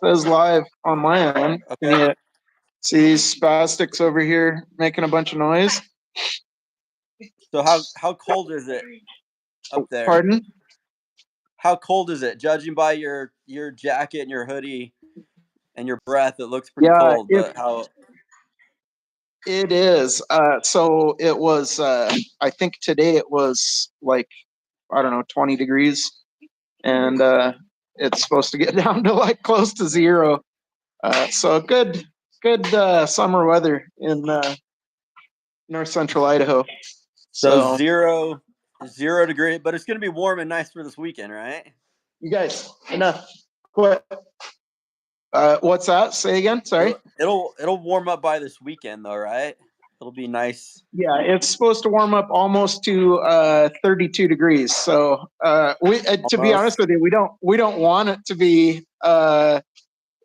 says live on my end. Can Okay. you see these spastics over here making a bunch of noise? So how cold is it up there? Pardon? How cold is it? Judging by your jacket and your hoodie and your breath, it looks pretty Yeah, cold. But how? it is. So it was. I think today it was like, I don't know, 20 degrees, and it's supposed to get down to like close to zero. So good summer weather in north central Idaho. So So zero degree, but it's gonna be warm and nice for this weekend, right? you guys, enough. Quit. What's that? Say again. Sorry. It'll warm up by this weekend though, right? It'll be nice. Yeah, it's supposed to warm up almost to 32 degrees. So we, to be honest Almost. with you, we don't want it to be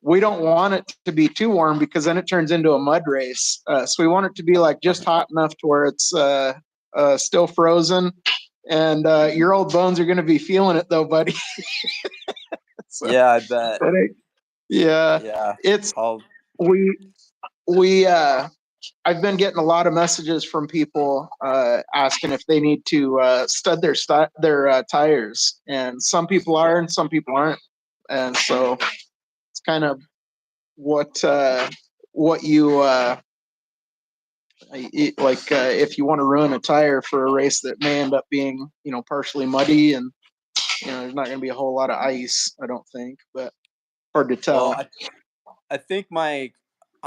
we don't want it to be too warm because then it turns into a mud race. So we want it to be like just hot enough to where it's still frozen. And your old bones are going to be feeling it though, buddy. So, Yeah, I bet. yeah, Yeah. it's I'll we we I've been getting a lot of messages from people asking if they need to stud their tires, and some people are, and some people aren't, and so it's kind of what you like if you want to ruin a tire for a race that may end up being partially muddy, and there's not going to be a whole lot of ice, I don't think, but hard to well, tell. I think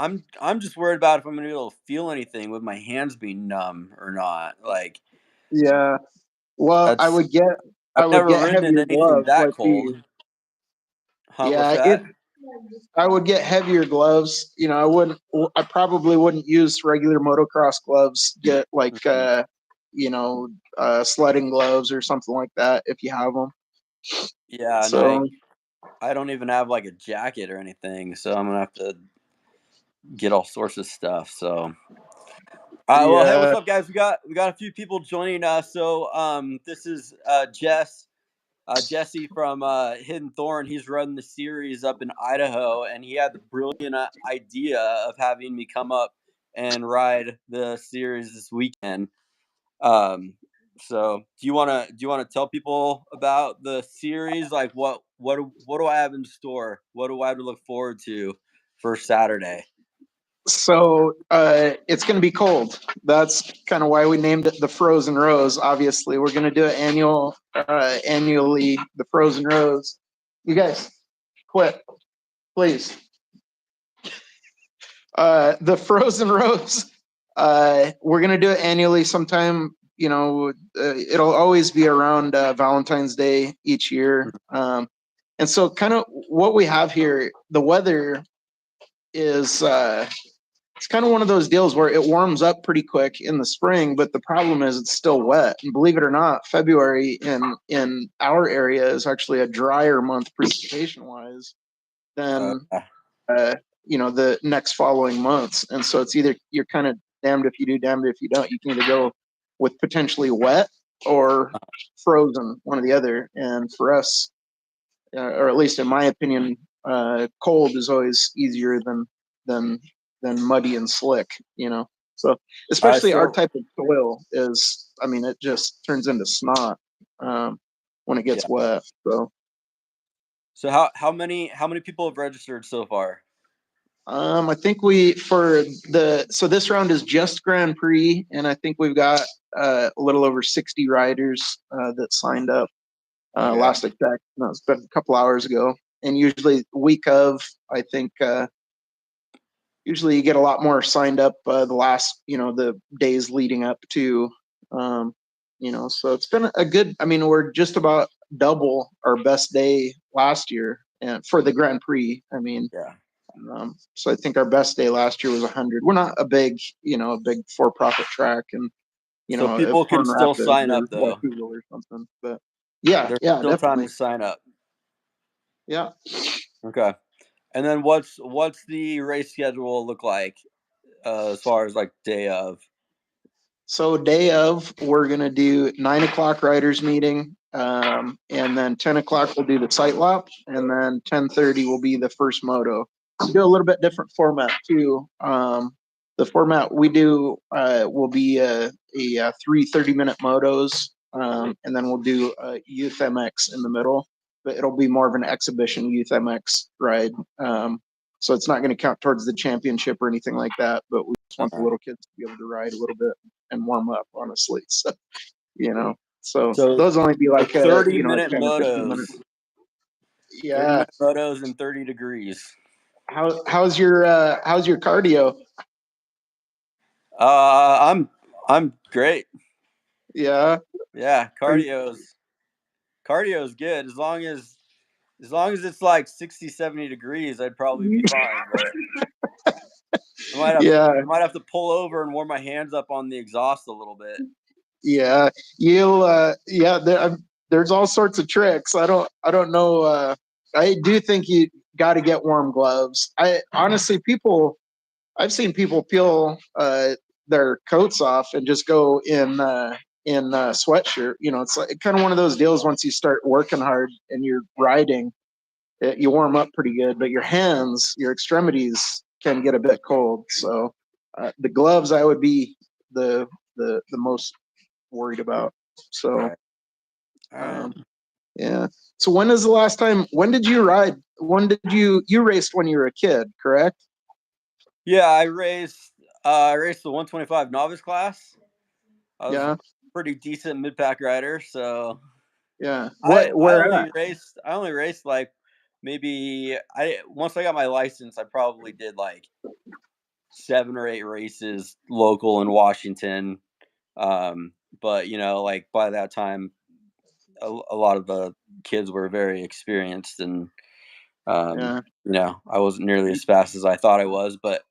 I'm just worried about if I'm gonna be able to feel anything with my hands being numb or not. Like Yeah. Well, that's I I've would never get ridden in heavier anything gloves, that like cold. the Huh, what's yeah. that? I would get heavier gloves. I probably wouldn't use regular motocross gloves. Get like Mhm. sledding gloves or something like that if you have them. Yeah, and So I don't even have like a jacket or anything, so I'm gonna have to get all sorts of stuff. So well, hey, what's yeah. up, guys? We got a few people joining us. So this is Jesse from Hidden Thorn. He's running the series up in Idaho, and he had the brilliant idea of having me come up and ride the series this weekend. Um, so do you wanna tell people about the series? Like what do I have in store? What do I have to look forward to for Saturday? So it's going to be cold. That's kind of why we named it the Frozen Rose. Obviously, we're going to do it annually. The Frozen Rose. You guys, quit, please. The Frozen Rose. We're gonna do it annually sometime. It'll always be around Valentine's Day each year. And so, kind of what we have here, the weather is it's kind of one of those deals where it warms up pretty quick in the spring, but the problem is it's still wet. And believe it or not, February in our area is actually a drier month precipitation wise Uh, than uh, the next following months. And so it's either you're kind of damned if you do, damned if you don't. You can either go with potentially wet or frozen, one or the other. And for us, or at least in my opinion, cold is always easier than than muddy and slick. So all right, especially our so type of soil is, I mean, it just turns into snot when it yeah. gets wet. So So how many people have registered so far? I think we for the so this round is just Grand Prix, and I think we've got a little over 60 riders that signed up. Okay. Last I checked, no, it's been a couple hours ago. And usually week of, I think usually you get a lot more signed up the last the days leading up to so it's been a good. I mean, we're just about double our best day last year and for the Grand Prix. I mean, Yeah. so I think our best day last year was 100. We're not a big for-profit track, and So if people can Horn still Rapids sign or up though. Waukegan or something. But yeah, There's yeah, still time to definitely, sign up. yeah. Okay. And then what's the race schedule look like as far as like day of? So day of, we're gonna do 9 o'clock riders meeting. And then 10 o'clock we'll do the sight lap, and then 10:30 will be the first moto. We do a little bit different format too. The format we do will be three 30-minute motos, and then we'll do a youth MX in the middle, but it'll be more of an exhibition youth MX ride. So it's not going to count towards the championship or anything like that, but we just want the little kids to be able to ride a little bit and warm up, honestly. So, so So those only be like, 30-minute 10 or 15 minutes. motos. Yeah. 30-minute motos and 30 degrees. How's your cardio? I'm great. Yeah. Yeah, cardio's good as long as it's like 60, 70 degrees, I'd probably be fine. But Yeah. I might have to pull over and warm my hands up on the exhaust a little bit. Yeah. There's all sorts of tricks. I don't know. I do think you got to get warm gloves. I honestly, I've seen people peel their coats off and just go in sweatshirt. It's like kind of one of those deals. Once you start working hard and you're riding, you warm up pretty good, but your hands, your extremities can get a bit cold. So the gloves, I would be the most worried about. So, All right. yeah. So when is the last time? When did you ride? When did you raced when you were a kid? Correct? Yeah, I raced the 125 novice class. I was Yeah. pretty decent mid pack rider, so Yeah. I Where at? I only raced like maybe I once I got my license, I probably did like 7 or 8 races local in Washington. But like by that time, a lot of the kids were very experienced, and Yeah. I wasn't nearly as fast as I thought I was. But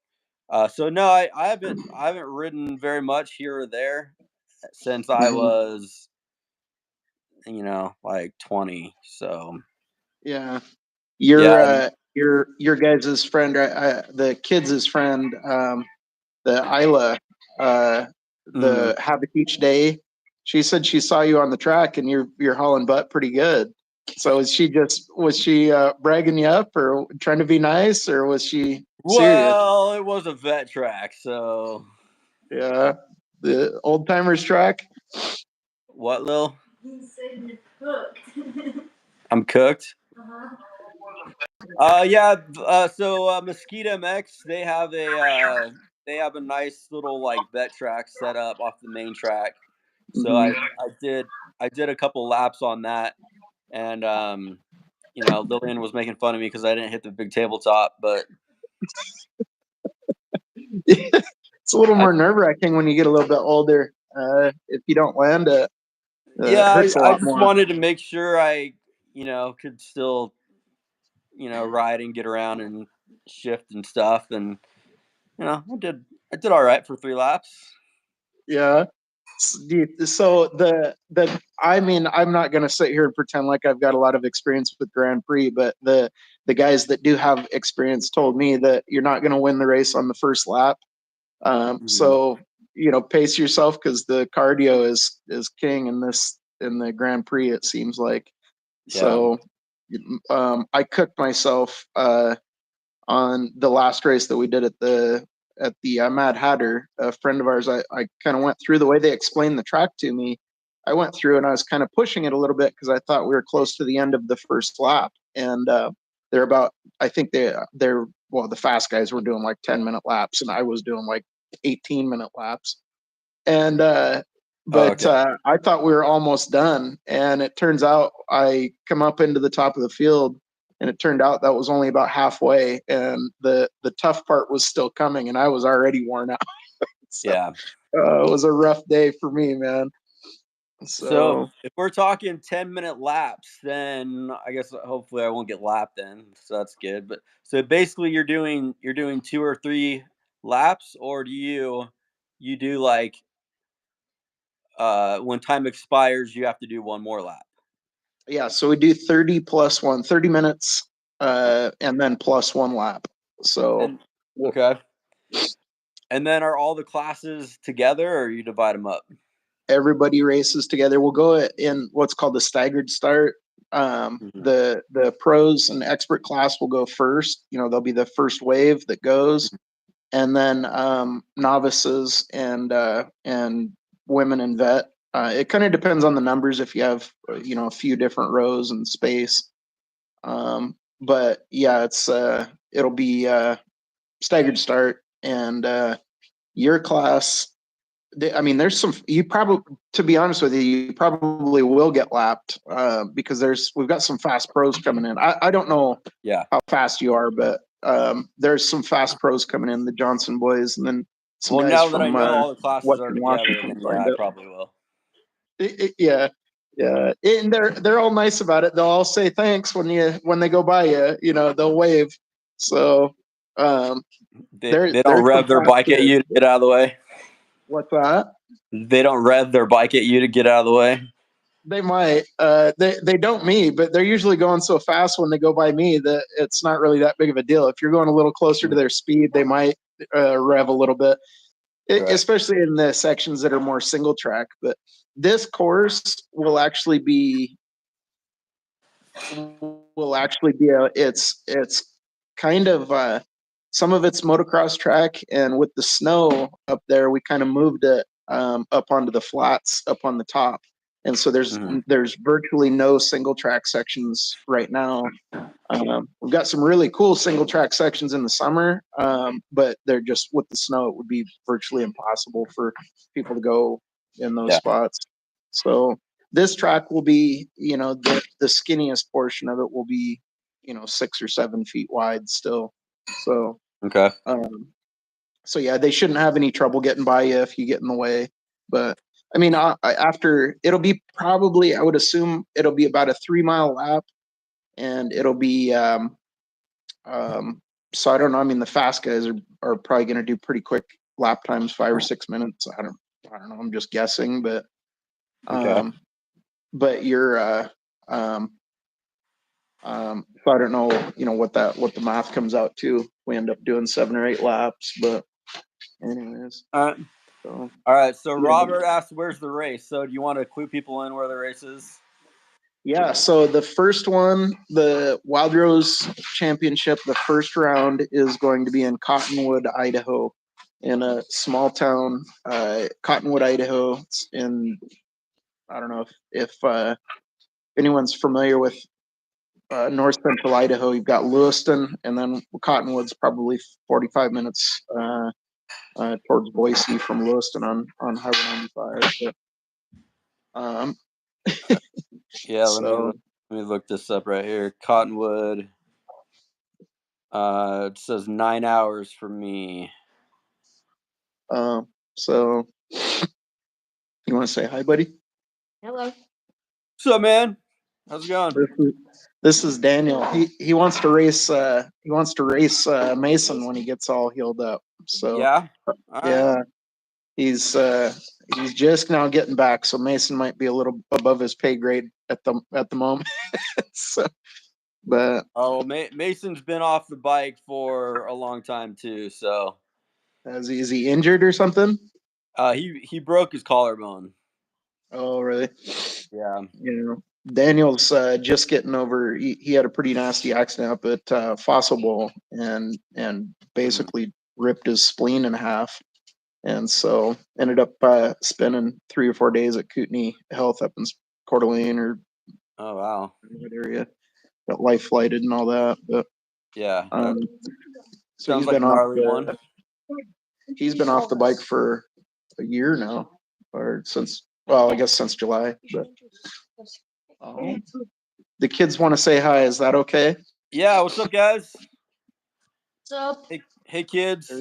so no, I haven't ridden very much here or there since I Mhm. was like 20. So Yeah. yeah. Your guys' friend, the kids' friend, the Isla, Mhm. the Habit Each Day. She said she saw you on the track and you're hauling butt pretty good. So was she bragging you up or trying to be nice, or was she serious? Well, it was a vet track, so Yeah, the old timers track. what, Lil? He said you're cooked. I'm cooked. Yeah. So Mosquito MX, they have a nice little like vet track set up off the main track. So Hmm. I did a couple laps on that, and Lillian was making fun of me because I didn't hit the big tabletop, but It's a little I more nerve wracking when you get a little bit older. If you don't land it, yeah it hurts a I lot just more. wanted to make sure I could still ride and get around and shift and stuff, and I did all right for 3 laps. Yeah. So I mean, I'm not going to sit here and pretend like I've got a lot of experience with Grand Prix, but the guys that do have experience told me that you're not going to win the race on the first lap. Mhm. So pace yourself because the cardio is king in the Grand Prix. It seems like. Yeah. So I cooked myself on the last race that we did at the Mad Hatter. A friend of ours, I kind of went through the way they explained the track to me. I went through and I was kind of pushing it a little bit because I thought we were close to the end of the first lap, and they're about. I think they're well, the fast guys were doing like 10-minute laps, and I was doing like 18-minute laps. And Oh, but okay. I thought we were almost done, and it turns out I come up into the top of the field, and it turned out that was only about halfway, and the tough part was still coming, and I was already worn out. So Yeah. it was a rough day for me, man. So So if we're talking 10-minute laps, then I guess hopefully I won't get lapped then. So that's good. But so basically you're doing 2 or 3 laps, or you do like when time expires you have to do one more lap. yeah, so we do 30 plus one, 30 minutes, and then plus one lap. So And okay. And then are all the classes together or you divide them up? everybody races together. We'll go in what's called the staggered start. The pros and expert class will go first. They'll be the first wave that goes, and then novices and women and vet. It kind of depends on the numbers if you have a few different rows and space. But yeah, it'll be staggered start, and your class. I mean, there's some. You probably, to be honest with you, you probably will get lapped because we've got some fast pros coming in. I don't know how fast you are, but there's some fast pros coming in, the Johnson boys, and then some guys now that I from know all the classes are Western together, Washington. then yeah, I probably will. Yeah, and they're all nice about it. They'll all say thanks when they go by you. They'll wave. So they don't rev their bike at you to get out of the way. What's that? They don't rev their bike at you to get out of the way. They might. They don't me, but they're usually going so fast when they go by me that it's not really that big of a deal. If you're going a little closer to their speed, they might rev a little bit, especially in the sections that are more single track. But this course will actually be it's kind of some of it's motocross track, and with the snow up there, we kind of moved it up onto the flats up on the top. And so there's virtually no single track sections right now. We've got some really cool single track sections in the summer, but they're just with the snow, it would be virtually impossible for people to go in those spots. So this track will be, the skinniest portion of it will be, 6 or 7 feet wide still. So okay. So yeah, they shouldn't have any trouble getting by you if you get in the way. But I mean, after it'll be probably, I would assume it'll be about a 3-mile lap, and it'll be so I don't know. I mean, the fast guys are probably going to do pretty quick lap times, 5 or 6 minutes. I don't know. I'm just guessing, but but you're so I don't know, what the math comes out to. We end up doing 7 or 8 laps, but anyways. All right. So Robert asked, "Where's the race?" So do you want to clue people in where the race is? Yeah. So the first one, the Wild Rose Championship, the first round is going to be in Cottonwood, Idaho, in a small town, Cottonwood, Idaho. It's in, I don't know if anyone's familiar with north central Idaho. You've got Lewiston, and then Cottonwood's probably 45 minutes towards Boise from Lewiston on Highway 95. But, yeah, let me look this up right here. Cottonwood. It says 9 hours for me. So you want to say hi, buddy? Hello. What's up, man? How's it going? This is Daniel. He wants to race. He wants to race Mason when he gets all healed up. So yeah, yeah, he's just now getting back. So Mason might be a little above his pay grade at the moment. So, but Mason's been off the bike for a long time too. So is he injured or something? He broke his collarbone. Oh, really? Yeah. Daniel's just getting over. He had a pretty nasty accident up at Fossil Bowl and basically ripped his spleen in half, and so ended up spending 3 or 4 days at Kootenai Health up in Coeur d'Alene or wow, that area. Got life flighted and all that, but yeah. So sounds like a gnarly one. He's been off the bike for a year now, or I guess since July. But the kids want to say hi. Is that okay? Yeah. What's up, guys? What's up? Hey kids.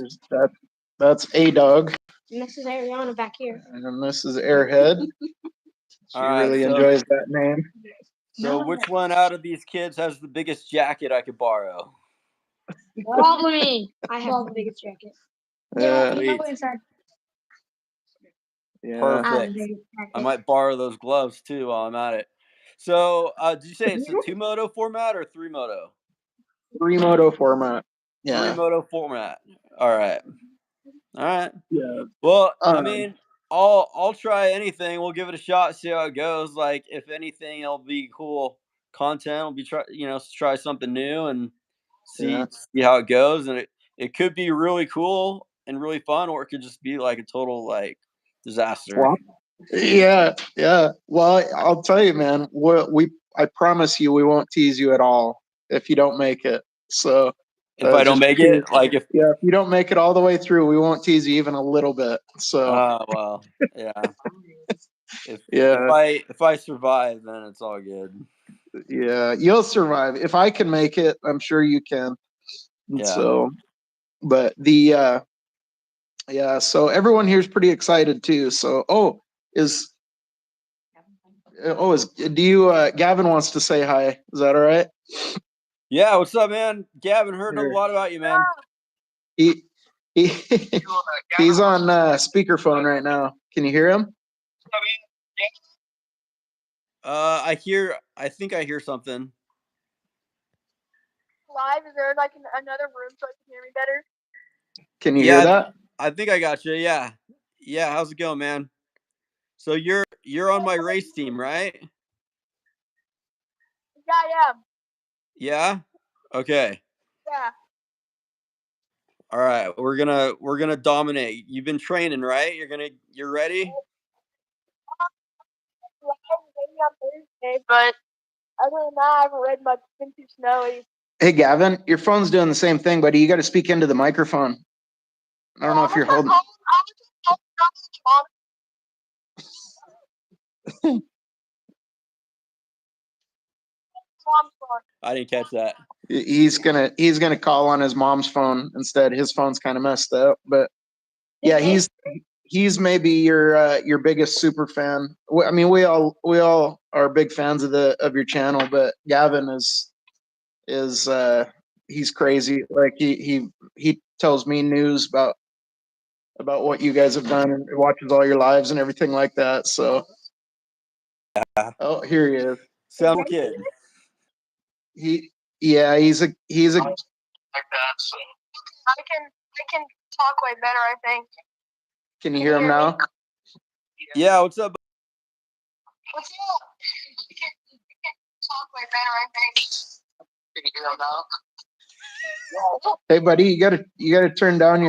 That's A-Dog. And this is Ariana back here. And this is Airhead. She really enjoys that name. So which one out of these kids has the biggest jacket I could borrow? Probably me. I have the biggest jacket. Yeah, you go inside. Yeah. Perfect. I might borrow those gloves too while I'm at it. So did you say it's a 2-moto format or 3-moto? 3-moto format. Yeah. 3-moto format. All right. Yeah. Well, I mean, I'll try anything. We'll give it a shot, see how it goes. Like if anything, it'll be cool content. We'll be try something new and see how it goes. And it could be really cool and really fun, or it could just be like a total like disaster. Yeah, yeah. Well, I'll tell you, man. I promise you, we won't tease you at all if you don't make it. So If I don't make it, like if you don't make it all the way through, we won't tease you even a little bit. So well, yeah. If I survive, then it's all good. Yeah, you'll survive. If I can make it, I'm sure you can. And Yeah. So, but yeah, so everyone here's pretty excited too. So, is do you Gavin wants to say hi. Is that all right? Yeah, what's up, man? Gavin, heard a Here. lot about you, man. He he's on speakerphone right now. Can you hear him? I think I hear something. Live, is there like another room so I can hear me better? Can you hear that? I think I got you. Yeah. How's it going, man? So you're on my race team, right? Yeah, I am. Yeah. Okay. Yeah. All right. We're gonna dominate. You've been training, right? You're ready. Maybe on Thursday, but other than that, I haven't read much. It's been too snowy. Hey, Gavin, your phone's doing the same thing, buddy. You got to speak into the microphone. I don't know if you're holding. I didn't catch that. He's gonna call on his mom's phone instead. His phone's kind of messed up, but yeah, he's maybe your biggest super fan. I mean, we all are big fans of your channel, but Gavin is he's crazy. Like he tells me news about what you guys have done and watches all your lives and everything like that. So, here he is. Sound kid. He's a like that. So I can talk way better, I think. Can you hear him now? Yeah, what's up? What's up? You can talk way better, I think. Can you hear him now? Hey, buddy, you gotta turn down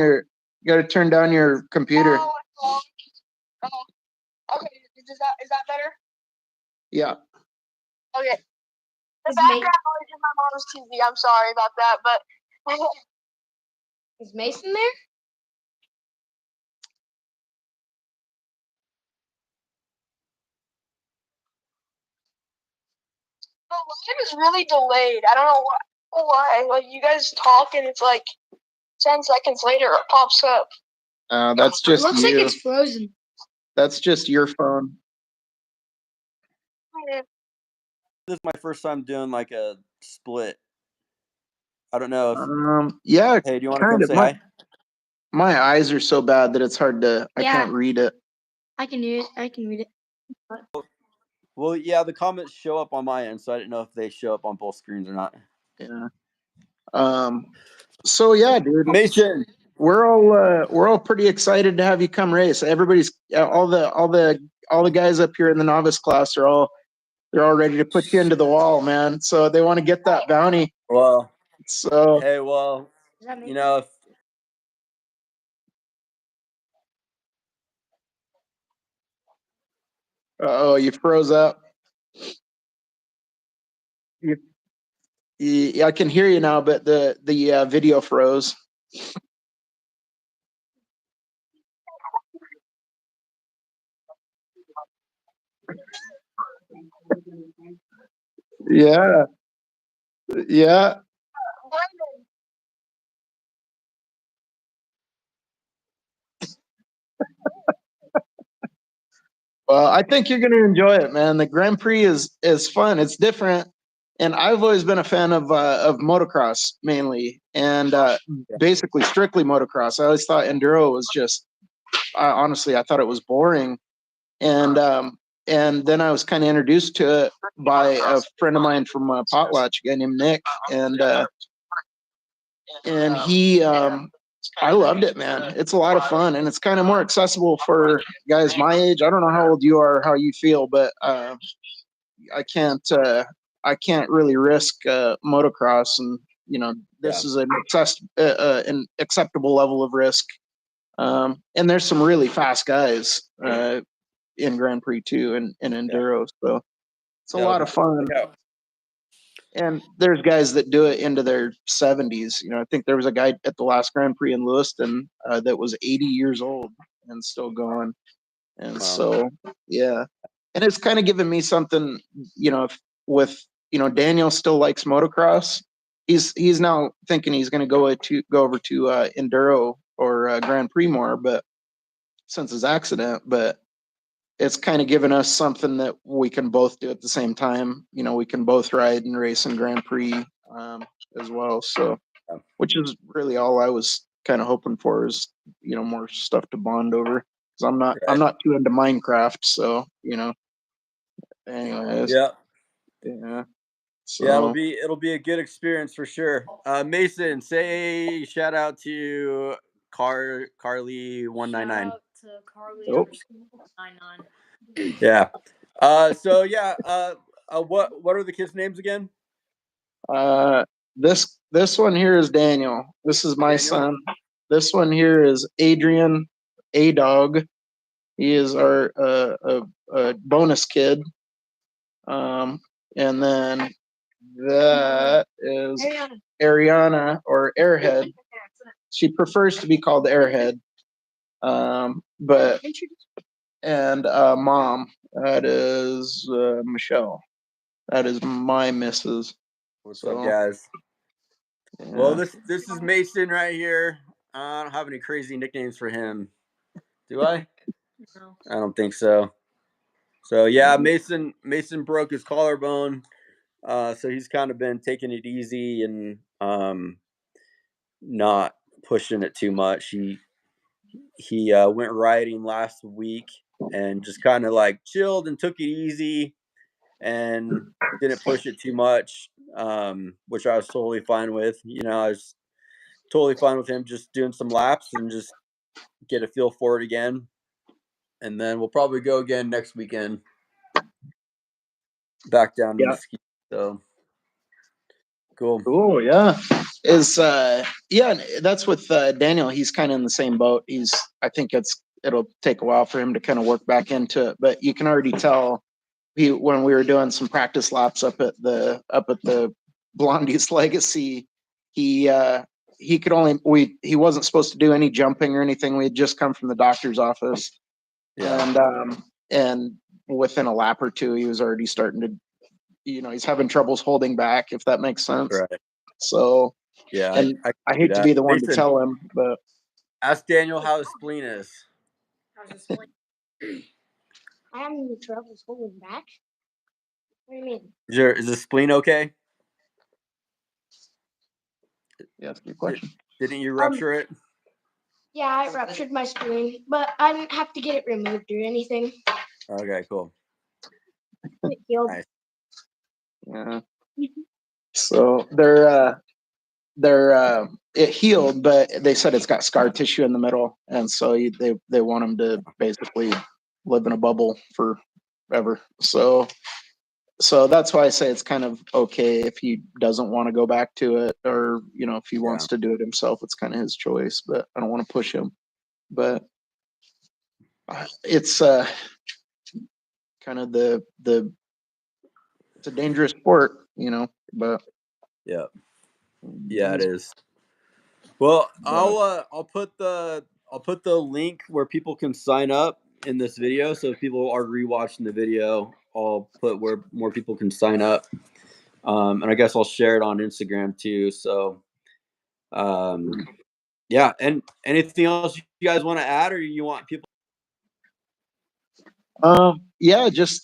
your computer. Okay, is that better? Yeah. Okay. The background noise is my mom's TV. I'm sorry about that, but is Mason there? The live is really delayed. I don't know why. Like you guys talk and it's like 10 seconds later it pops up. That's just Looks like it's frozen. That's just your phone. This is my first time doing like a split. I don't know if yeah. Hey, do you want to come say hi? My eyes are so bad that it's hard to I can't read it. I can read it. Well, yeah, the comments show up on my end, so I didn't know if they show up on both screens or not. Yeah. So yeah, dude. Mason, we're all pretty excited to have you come race. Everybody's all the guys up here in the novice class they're all ready to put you into the wall, man. So they want to get that bounty. Well, so hey, well, you know, you froze up. I can hear you now, but the video froze. Yeah. Well, I think you're going to enjoy it, man. The Grand Prix is fun. It's different, and I've always been a fan of motocross mainly, and basically strictly motocross. I always thought enduro was just, honestly, I thought it was boring, and then I was kind of introduced to it by a friend of mine from Potlatch, a guy named Nick, and he I loved it, man. It's a lot of fun, and it's kind of more accessible for guys my age. I don't know how old you are, how you feel, but I can't really risk motocross, and this is an acceptable level of risk. And there's some really fast guys in Grand Prix too, and enduro, so it's a lot of fun. And there's guys that do it into their 70s. I think there was a guy at the last Grand Prix in Lewiston that was 80 years old and still going. And so, yeah. And it's kind of given me something, with, Daniel still likes motocross. He's now thinking he's going to go over to enduro or Grand Prix more, but since his accident, but it's kind of given us something that we can both do at the same time. We can both ride and race in Grand Prix as well. So, which is really all I was kind of hoping for, is more stuff to bond over, because I'm not too into Minecraft. So anyways, yeah. So yeah, it'll be a good experience for sure. Mason, say shout out to Carly199. Shout out to Carly_99. Yeah. So yeah. What are the kids' names again? This one here is Daniel. This is my son. This one here is Adrian, A Dog. He is our bonus kid. And then that is Ariana, or Airhead. She prefers to be called Airhead. But and Mom, that is Michelle. That is my missus. What's up, guys? Yeah. Well, this is Mason right here. I don't have any crazy nicknames for him. Do I? No. I don't think so. So yeah, Mason broke his collarbone. So he's kind of been taking it easy and not pushing it too much. He went riding last week and just kind of like chilled and took it easy and didn't push it too much, which I was totally fine with. I was totally fine with him just doing some laps and just get a feel for it again. And then we'll probably go again next weekend. Back down to the ski. So cool. Yeah. That's with Daniel. He's kind of in the same boat. I think it'll take a while for him to kind of work back into it, but you can already tell when we were doing some practice laps up at the Blondie's Legacy, he wasn't supposed to do any jumping or anything. We had just come from the doctor's office. Yeah. And within a lap or two, he was already starting to, he's having troubles holding back, if that makes sense. Right. So yeah, and I hate to be the one to tell him, but ask Daniel how his spleen is. How's the spleen? I have any troubles holding back. What do you mean? Is the spleen okay? Yeah, that's a good question. Didn't you rupture it? Yeah, I ruptured my spleen, but I didn't have to get it removed or anything. Okay, cool. It healed. Nice. Yeah. So it healed, but they said it's got scar tissue in the middle, and so they want him to basically live in a bubble forever. So that's why I say it's kind of okay if he doesn't want to go back to it, or if he wants to do it himself, it's kind of his choice. But I don't want to push him. But it's kind of it's a dangerous sport, But yeah, it is. Well, I'll put the link where people can sign up in this video. So if people are rewatching the video, I'll put where more people can sign up. And I guess I'll share it on Instagram too. So, yeah. And anything else you guys want to add, or you want people? Yeah, just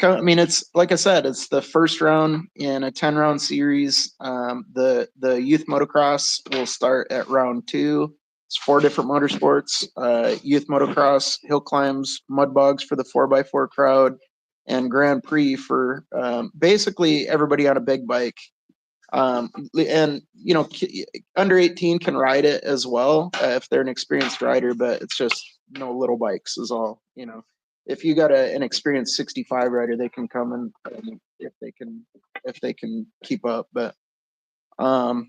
it's like I said, it's the first round in a 10-round series. The youth motocross will start at round 2. It's 4 different motorsports: youth motocross, hill climbs, mud bogs for the 4x4 crowd, and Grand Prix for basically everybody on a big bike. And under 18 can ride it as well if they're an experienced rider, but it's just no little bikes is all. If you got an experienced 65 rider, they can come and if they can keep up. But and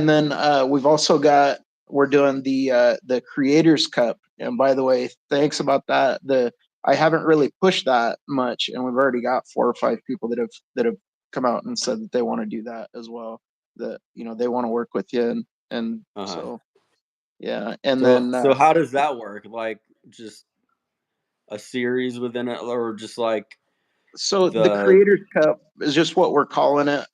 then we've also got, we're doing the Creators Cup. And by the way, thanks about that. I haven't really pushed that much, and we've already got 4 or 5 people that have come out and said that they want to do that as well. That they want to work with you, and so yeah. And then so how does that work? Like just a series within it, or just like so the Creators Cup is just what we're calling it.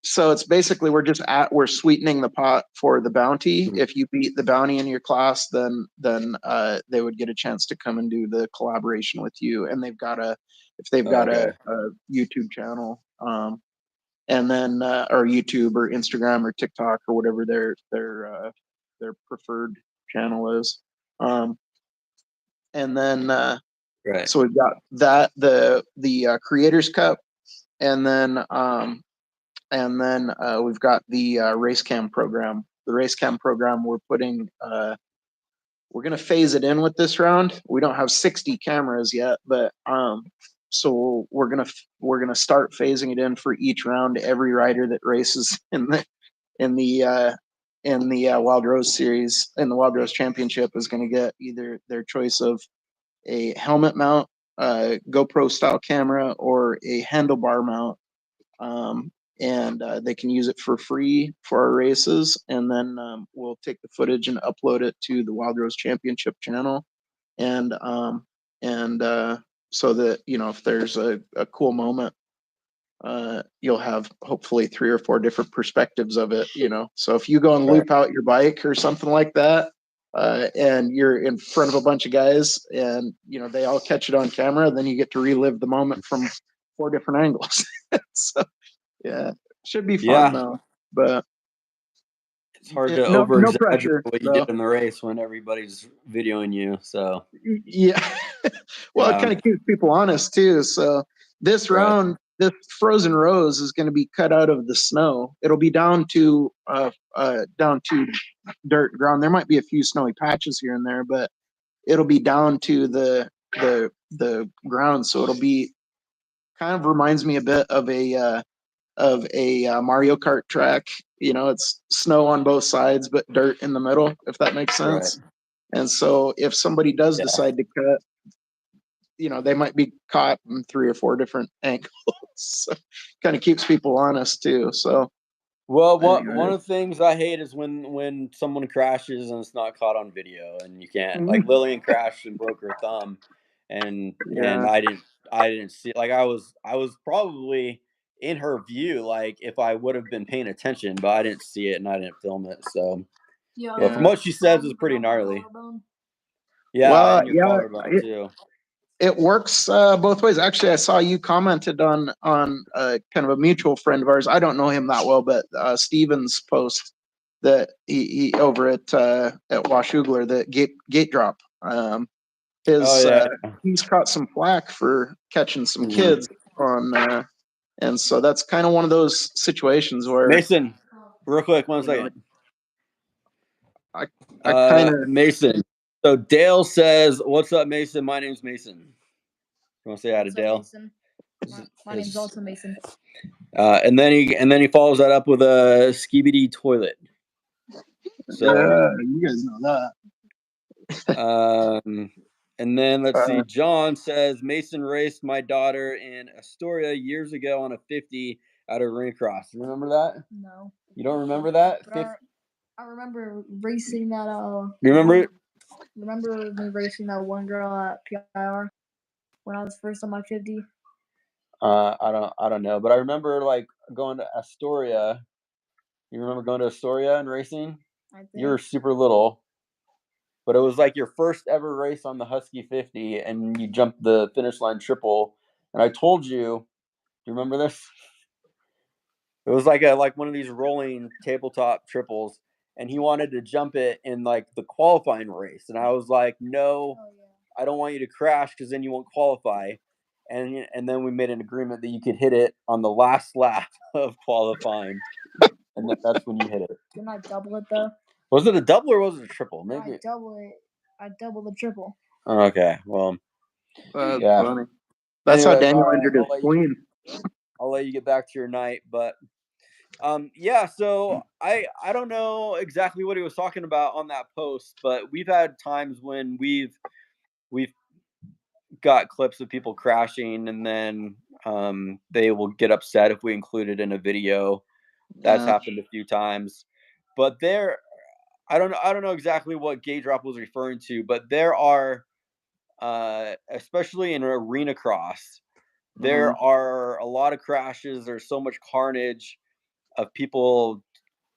So it's basically we're sweetening the pot for the bounty. If you beat the bounty in your class, then they would get a chance to come and do the collaboration with you. And they've got a YouTube channel, and then or YouTube or Instagram or TikTok or whatever their preferred channel is. And then right. so we've got that the Creators Cup, and then we've got the race cam program. The race cam program, we're going to phase it in with this round. We don't have 60 cameras yet, but so we're going to start phasing it in for each round. Every rider that races in the Wild Rose series, in the Wild Rose Championship, is going to get either their choice of a helmet mount, GoPro style camera, or a handlebar mount. And they can use it for free for our races. And then we'll take the footage and upload it to the Wild Rose Championship channel. And so that, if there's a cool moment, you'll have hopefully 3 or 4 different perspectives of it. So if you go and loop out your bike or something like that, and you're in front of a bunch of guys and they all catch it on camera, then you get to relive the moment from 4 different angles. So yeah, should be fun though. But it's hard to no over-exaggerate pressure, what you did in the race when everybody's videoing you. So yeah. Well, it kind of keeps people honest too. So this round, this Frozen Rose is going to be cut out of the snow. It'll be down to dirt ground. There might be a few snowy patches here and there, but it'll be down to the ground. So it'll be kind of reminds me a bit of a Mario Kart track. It's snow on both sides, but dirt in the middle, if that makes sense. Right. And so if somebody does decide to cut, they might be caught in 3 or 4 different angles. So kind of keeps people honest too. So well, one of the things I hate is when someone crashes and it's not caught on video, and you can't. Like Lillian crashed and broke her thumb, and I didn't see it. Like I was probably in her view, like if I would have been paying attention, but I didn't see it and I didn't film it. So but from what she says, it's pretty gnarly. Yeah, well, and your collarbone too. It works both ways. Actually, I saw you commented on kind of a mutual friend of ours. I don't know him that well, but Steven's post that he over at Washougar, the gate drop. He's caught some flack for catching some kids on, and so that's kind of one of those situations where Mason, real quick, 1 second. I kind of Mason. So Dale says, "What's up, Mason? My name's Mason." You want to say hi to Dale? Mason? My name's also Mason. And then he follows that up with a skibidi toilet. So you guys know that. And then let's see. John says Mason raced my daughter in Astoria years ago on a 50 at a ring cross. You remember that? No. You don't remember that? I remember racing that. You remember it? Remember me racing that one girl at PIR when I was first on my 50? I don't know, but I remember like going to Astoria. You remember going to Astoria and racing? I think. You were super little, but it was like your first ever race on the Husky 50, and you jumped the finish line triple. And I told you, do you remember this? It was like one of these rolling tabletop triples, and he wanted to jump it in like the qualifying race, and I was like, no, I don't want you to crash because then you won't qualify. and then we made an agreement that you could hit it on the last lap of qualifying, and that's when you hit it. Didn't I double it though? Was it a double or was it a triple? No, Maybe. I double it. I double the triple. Okay, well, That's yeah. funny. That's how Anyways, Daniel all right, entered his queen. I'll let you get back to your night, but yeah. So I don't know exactly what he was talking about on that post, but we've had times when we've got clips of people crashing, and then they will get upset if we include it in a video. That's happened a few times, but I don't know exactly what Gay Drop was referring to, but there are, especially in arena cross, there are a lot of crashes. There's so much carnage of people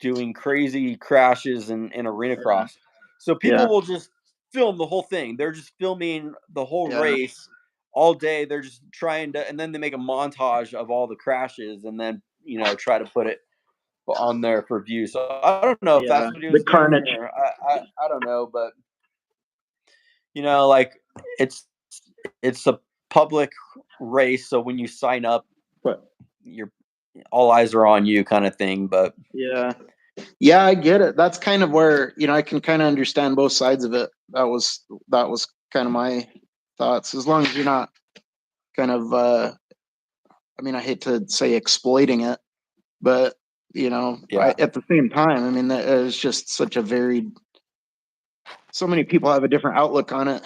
doing crazy crashes in arena cross. So people will just film the whole thing. They're just filming the whole race all day. They're just trying to, and then they make a montage of all the crashes, and then try to put it on there for view. So I don't know if that's what he was the carnage. doing, or I don't know, but like it's a public race, so when you sign up, you're all eyes are on you, kind of thing. But yeah, I get it. That's kind of where I can kind of understand both sides of it. That was kind of my thoughts. As long as you're not kind of, I hate to say exploiting it, but at the same time, it's just such a varied. So many people have a different outlook on it.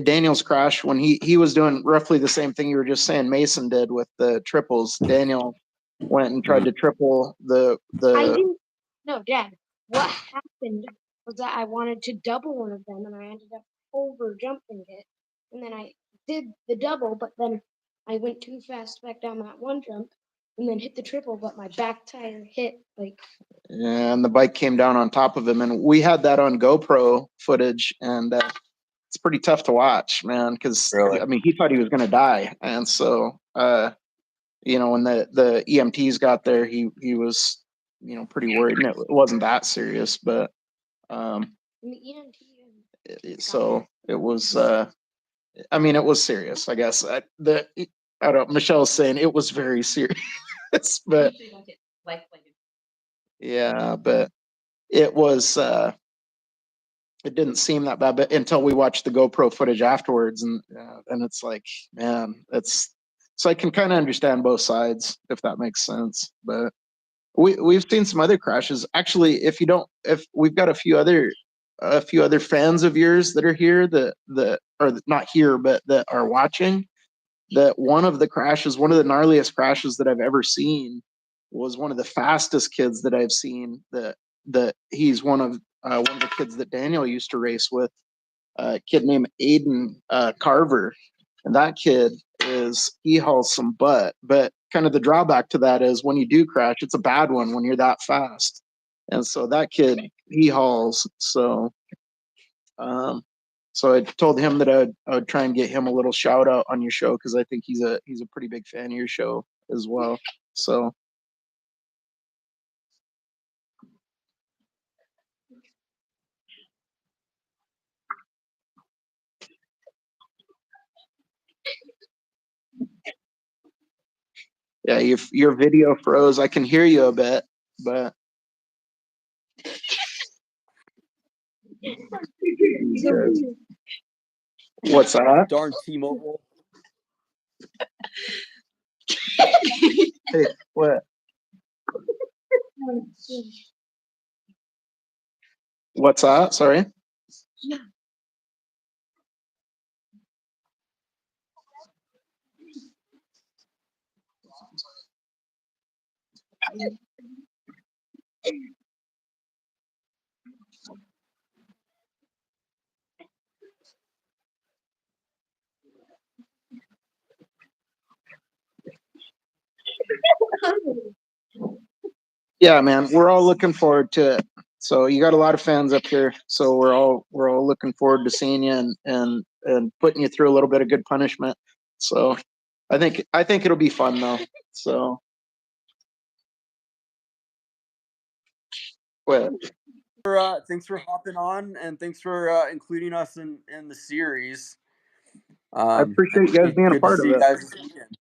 Daniel's crash, when he was doing roughly the same thing you were just saying Mason did with the triples. Daniel went and tried to triple the. I didn't. No, Dad. What happened was that I wanted to double one of them, and I ended up over jumping it, and then I did the double, but then I went too fast back down that one jump, and then hit the triple, but my back tire hit and the bike came down on top of him, and we had that on GoPro footage, and it's pretty tough to watch, man, because he thought he was going to die, and so when the EMTs got there, he was pretty worried, and it wasn't that serious, but so it was it was serious, I guess. I don't. Michelle's saying it was very serious, but yeah, but it was. It didn't seem that bad, but until we watched the GoPro footage afterwards, and it's like, man, so I can kind of understand both sides, if that makes sense. But we've seen some other crashes. Actually, if we've got a few other fans of yours that are here that are not here, but that are watching, that one of the gnarliest crashes that I've ever seen was one of the fastest kids that I've seen. That he's one of the kids that Daniel used to race with, a kid named Aiden Carver, and that kid he hauls some butt. But kind of the drawback to that is when you do crash, it's a bad one when you're that fast. And so that kid, he hauls. So I told him that I would try and get him a little shout out on your show, because I think he's a pretty big fan of your show as well. So yeah, your video froze. I can hear you a bit, but what's that? Darn T-Mobile. Hey, what? What's that? Sorry. Yeah, man, we're all looking forward to it. So you got a lot of fans up here, so we're all looking forward to seeing you and putting you through a little bit of good punishment. So I think it'll be fun though. So what? Thanks for hopping on, and thanks for including us in the series. I appreciate you guys being a Good to part of see you it. guys this weekend.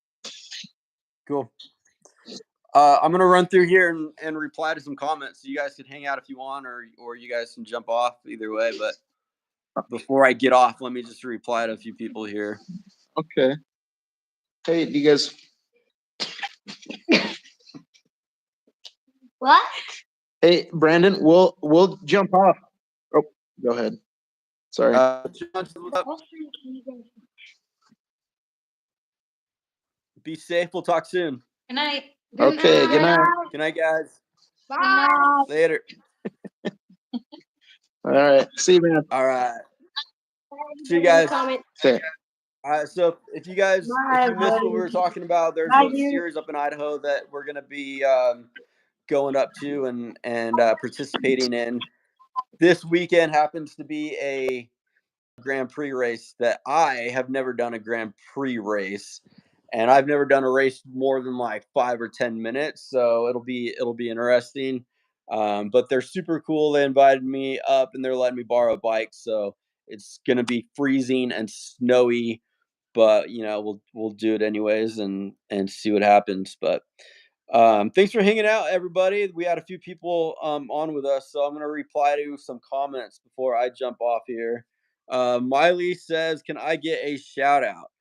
Cool. I'm gonna run through here and reply to some comments. So you guys can hang out if you want, or you guys can jump off either way. But before I get off, let me just reply to a few people here. Okay. Hey, do you guys? What? Hey, Brandon, we'll jump off. Oh, go ahead. Sorry. John, be safe. We'll talk soon. Good night. Okay. Good night. Good night, guys. Bye. Later. All right. See you, man. All right. See you guys. Okay. So if you guys, Bye, if you missed what we everybody. were talking about, there's Bye, a dude. series up in Idaho that we're gonna be going up to and participating in. This weekend happens to be a Grand Prix race that I have never done a Grand Prix race, and I've never done a race more than like 5 or 10 minutes. So it'll be interesting. But they're super cool. They invited me up and they're letting me borrow a bike. So it's gonna be freezing and snowy, but you know we'll do it anyways and see what happens. But thanks for hanging out, everybody. We had a few people on with us, so I'm gonna reply to some comments before I jump off here. Miley says, "Can I get a shout out?"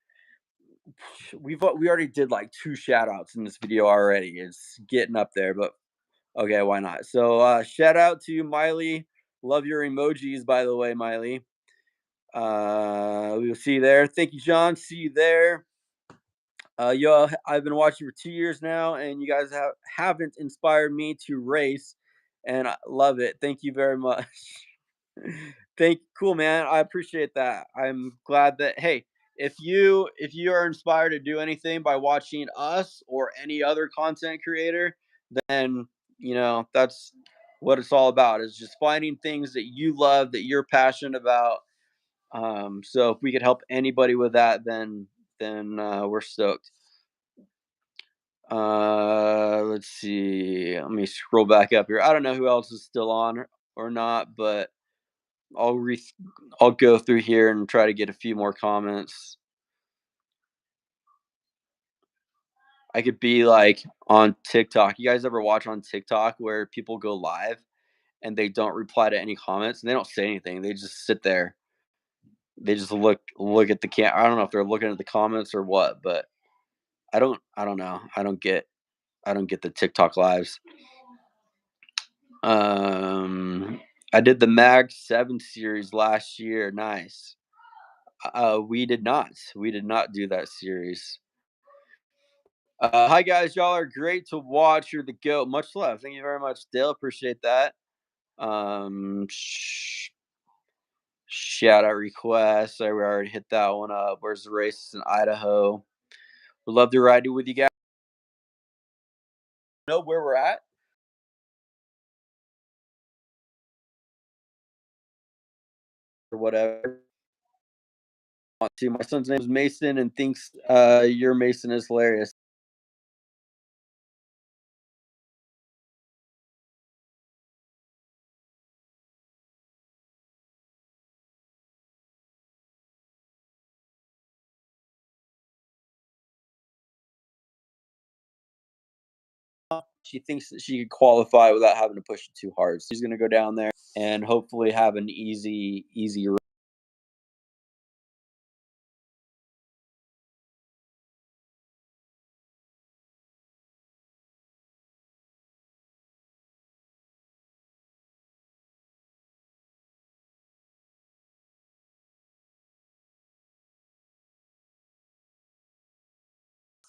We already did like 2 shout outs in this video already. It's getting up there, but okay, why not? So shout out to Miley. Love your emojis, by the way, Miley. We will see you there. Thank you, John. See you there. Yo, I've been watching for 2 years now, and you guys haven't inspired me to race, and I love it. Thank you very much. Cool, man. I appreciate that. I'm glad that if you are inspired to do anything by watching us or any other content creator, then you know that's what it's all about. Is just finding things that you love, that you're passionate about. So if we could help anybody with that, then we're stoked. Let's see. Let me scroll back up here. I don't know who else is still on or not, but I'll go through here and try to get a few more comments. I could be like on TikTok. You guys ever watch on TikTok where people go live and they don't reply to any comments and they don't say anything. They just sit there. They just look at the I don't know if they're looking at the comments or what, but I don't know. I don't get the TikTok lives. I did the Mag 7 series last year. Nice. We did not do that series. Hi guys, y'all are great to watch. You're the GOAT. Much love. Thank you very much, Dale. Appreciate that. Shout out requests. I already hit that one up. Where's the races in Idaho? Would love to ride it with you guys. Know where we're at? Or whatever. My son's name is Mason and thinks your Mason is hilarious. She thinks that she could qualify without having to push it too hard. So she's going to go down there and hopefully have an easy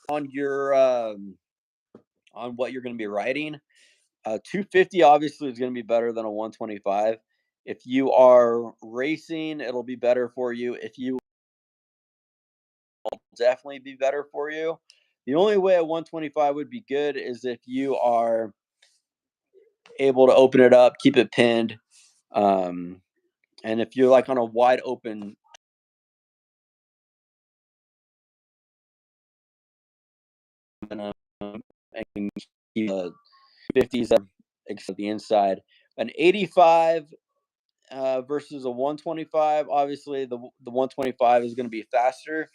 on your on what you're going to be riding. 250 obviously is going to be better than a 125. If you are racing, it'll be better for you. If you will definitely be better for you. The only way a 125 would be good is if you are able to open it up, keep it pinned. And if you're like on a wide open and keep 50s except the inside, an 85 versus a 125. Obviously, the 125 is going to be faster,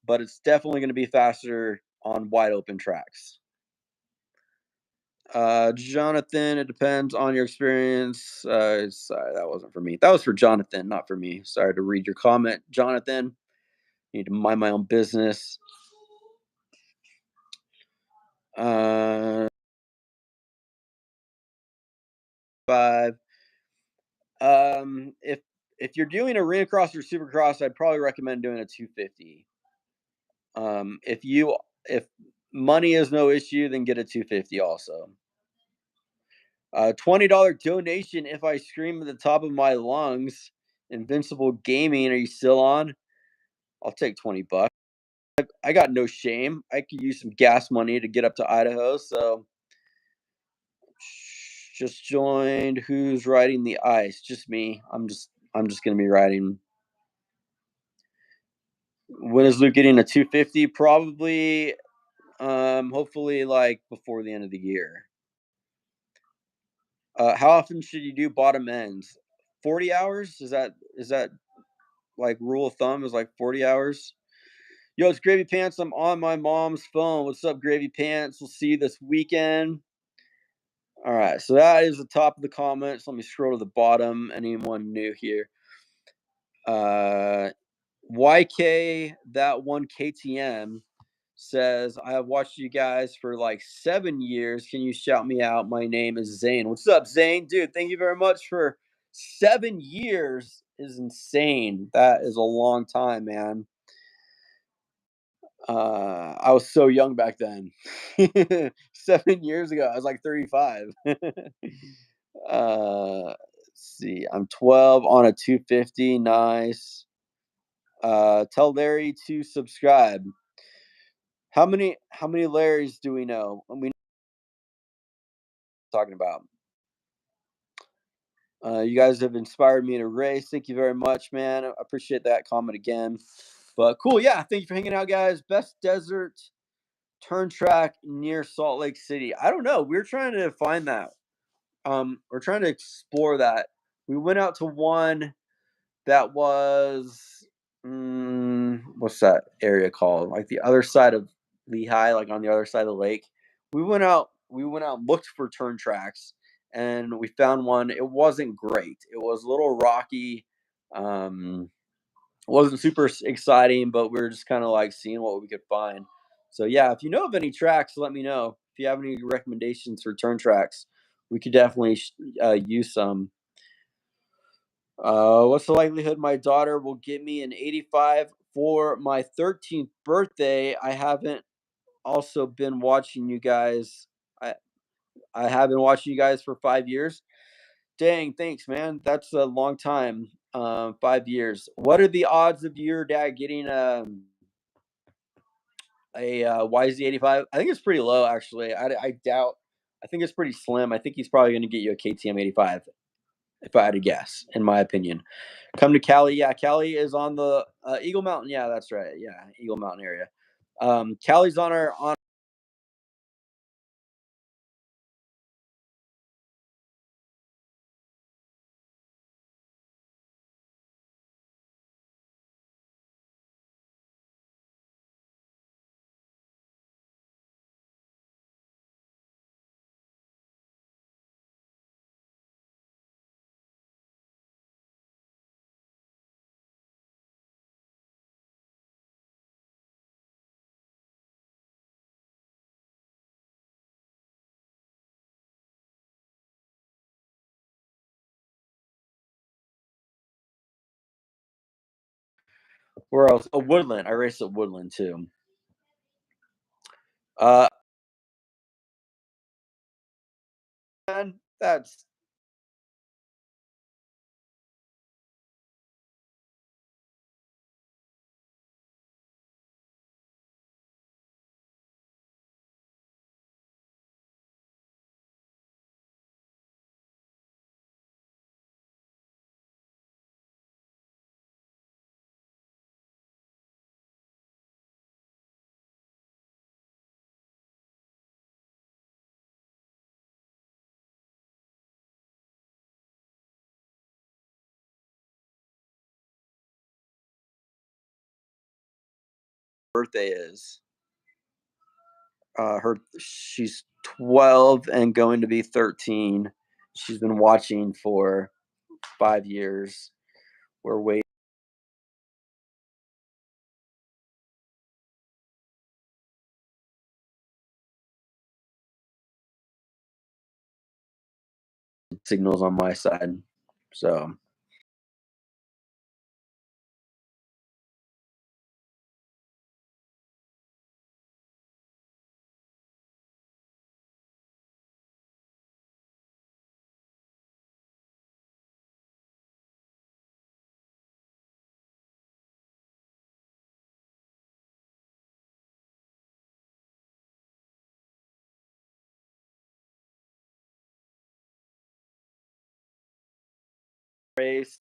but it's definitely going to be faster on wide open tracks. Jonathan, it depends on your experience. Sorry, that wasn't for me. That was for Jonathan, not for me. Sorry to read your comment, Jonathan. Need to mind my own business. 5. If you're doing arena cross or supercross, I'd probably recommend doing a 250. If money is no issue, then get a 250 also. $20 donation if I scream at the top of my lungs. Invincible Gaming, are you still on? I'll take $20. I got no shame. I could use some gas money to get up to Idaho, so just joined. Who's riding the ice? Just me. I'm just gonna be riding. When is Luke getting a 250? Probably hopefully like before the end of the year. How often should you do bottom ends? 40 hours? Is that like rule of thumb is like 40 hours? Yo, it's Gravy Pants. I'm on my mom's phone. What's up, Gravy Pants? We'll see you this weekend. All right, so that is the top of the comments. Let me scroll to the bottom. Anyone new here? YK, that one KTM says, I have watched you guys for like 7 years. Can you shout me out? My name is Zane. What's up, Zane? Dude, thank you very much for 7 years. Is insane. That is a long time, man. I was so young back then. 7 years ago, I was like 35. Let's see. I'm 12 on a 250. Nice. Tell Larry to subscribe. How many Larrys do we know? We talking about. You guys have inspired me to race. Thank you very much, man. I appreciate that comment again. But cool, yeah. Thank you for hanging out, guys. Best desert turn track near Salt Lake City. I don't know. We're trying to find that. We're trying to explore that. We went out to one that was what's that area called? Like the other side of Lehigh, like on the other side of the lake. We went out, looked for turn tracks, and we found one. It wasn't great. It was a little rocky. It wasn't super exciting, but we were just kind of like seeing what we could find. So yeah, if you know of any tracks, let me know. If you have any recommendations for turn tracks, we could definitely use some. What's the likelihood my daughter will get me an 85 for my 13th birthday? I haven't also been watching you guys. I have been watching you guys for 5 years. Dang, thanks, man. That's a long time. 5 years. What are the odds of your dad getting a YZ85? I think it's pretty low, actually. I doubt. I think it's pretty slim. I think he's probably going to get you a KTM 85, if I had to guess, in my opinion. Come to Cali. Yeah, Cali is on the Eagle Mountain. Yeah, that's right. Yeah, Eagle Mountain area. Cali's on where else? Oh, Woodland. I raced at Woodland too. Man, that's birthday is. She's 12 and going to be 13. She's been watching for 5 years. We're waiting. Signals on my side. So race.